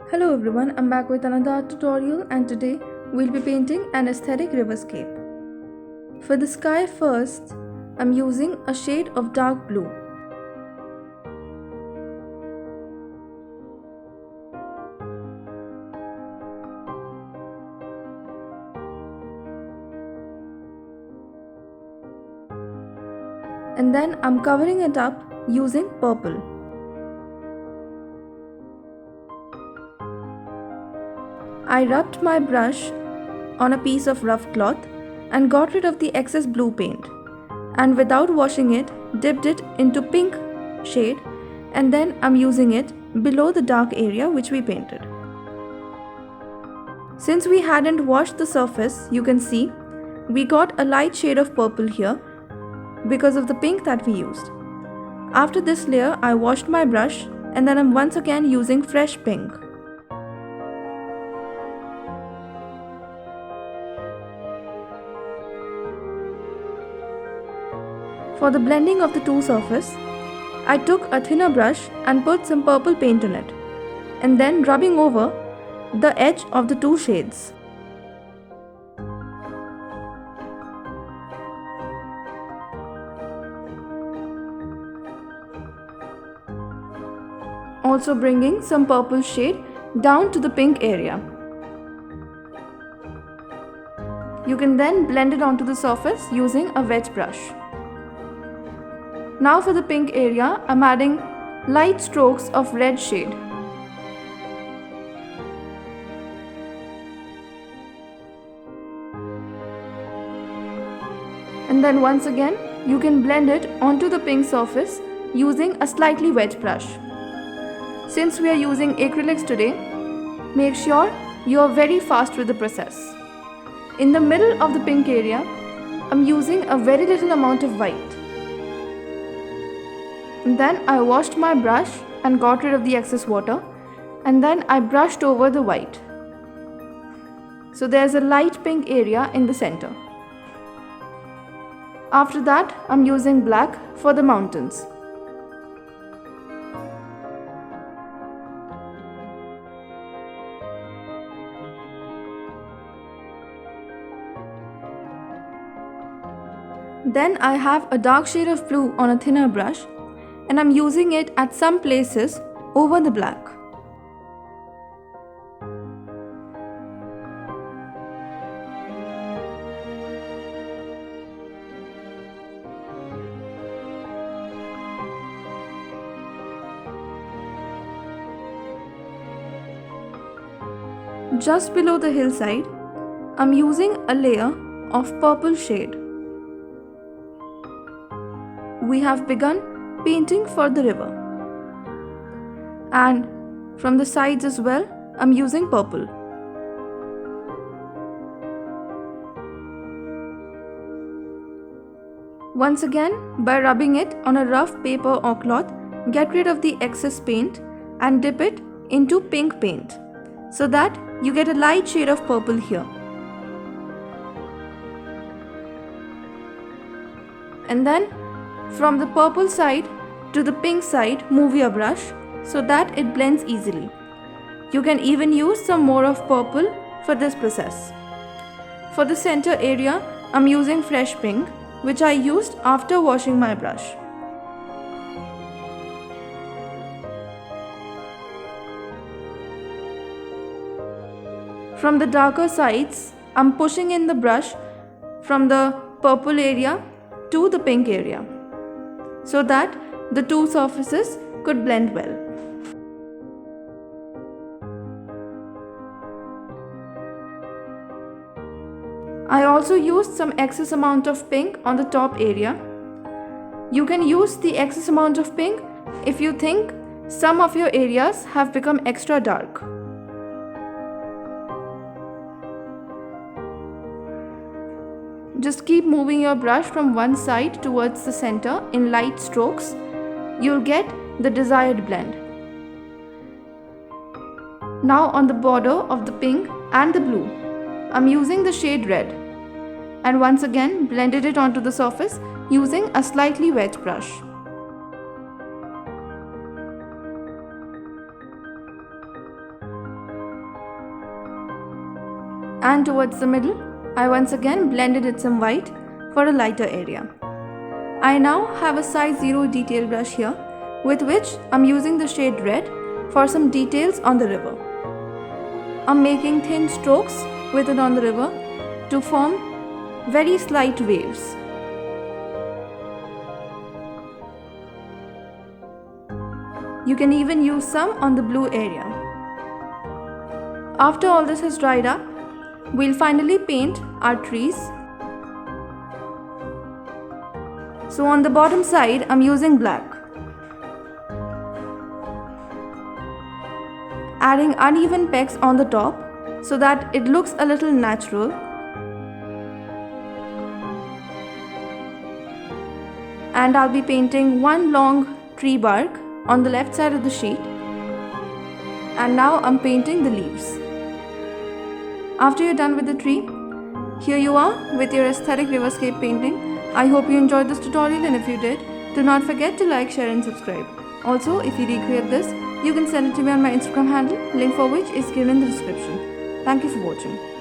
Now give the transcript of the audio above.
Hello everyone, I'm back with another art tutorial and today we'll be painting an aesthetic riverscape. For the sky first, I'm using a shade of dark blue. And then I'm covering it up using purple. I rubbed my brush on a piece of rough cloth and got rid of the excess blue paint, and without washing it, dipped it into pink shade, and then I'm using it below the dark area which we painted. Since we hadn't washed the surface, you can see we got a light shade of purple here because of the pink that we used. After this layer, I washed my brush and then I'm once again using fresh pink. For the blending of the two surfaces, I took a thinner brush and put some purple paint in it, and then rubbing over the edge of the two shades. Also bringing some purple shade down to the pink area. You can then blend it onto the surface using a wet brush. Now for the pink area, I'm adding light strokes of red shade. And then once again, you can blend it onto the pink surface using a slightly wet brush. Since we are using acrylics today, make sure you are very fast with the process. In the middle of the pink area, I'm using a very little amount of white. And then I washed my brush and got rid of the excess water, and then I brushed over the white. So there's a light pink area in the center. After that, I'm using black for the mountains. Then I have a dark shade of blue on a thinner brush, and I'm using it at some places over the black. Just below the hillside, I'm using a layer of purple shade. We have begun painting for the river, and from the sides as well, I'm using purple. Once again, by rubbing it on a rough paper or cloth, get rid of the excess paint and dip it into pink paint so that you get a light shade of purple here. And then from the purple side to the pink side, move your brush so that it blends easily. You can even use some more of purple for this process. For the center area, I'm using fresh pink, which I used after washing my brush. From the darker sides, I'm pushing in the brush from the purple area to the pink area, so that the two surfaces could blend well. I also used some excess amount of pink on the top area. You can use the excess amount of pink if you think some of your areas have become extra dark. Just keep moving your brush from one side towards the center in light strokes. You'll get the desired blend. Now on the border of the pink and the blue, I'm using the shade red, and once again blended it onto the surface using a slightly wet brush. And towards the middle, I once again blended it some white for a lighter area. I now have a size 0 detail brush here, with which I'm using the shade red for some details on the river. I'm making thin strokes with it on the river to form very slight waves. You can even use some on the blue area. After all this has dried up, we'll finally paint our trees. So on the bottom side, I'm using black, adding uneven pecks on the top so that it looks a little natural. And I'll be painting one long tree bark on the left side of the sheet. And now I'm painting the leaves. After you're done with the tree, here you are with your aesthetic riverscape painting. I hope you enjoyed this tutorial, and if you did, do not forget to like, share and subscribe. Also, if you recreate this, you can send it to me on my Instagram handle, link for which is given in the description. Thank you for watching.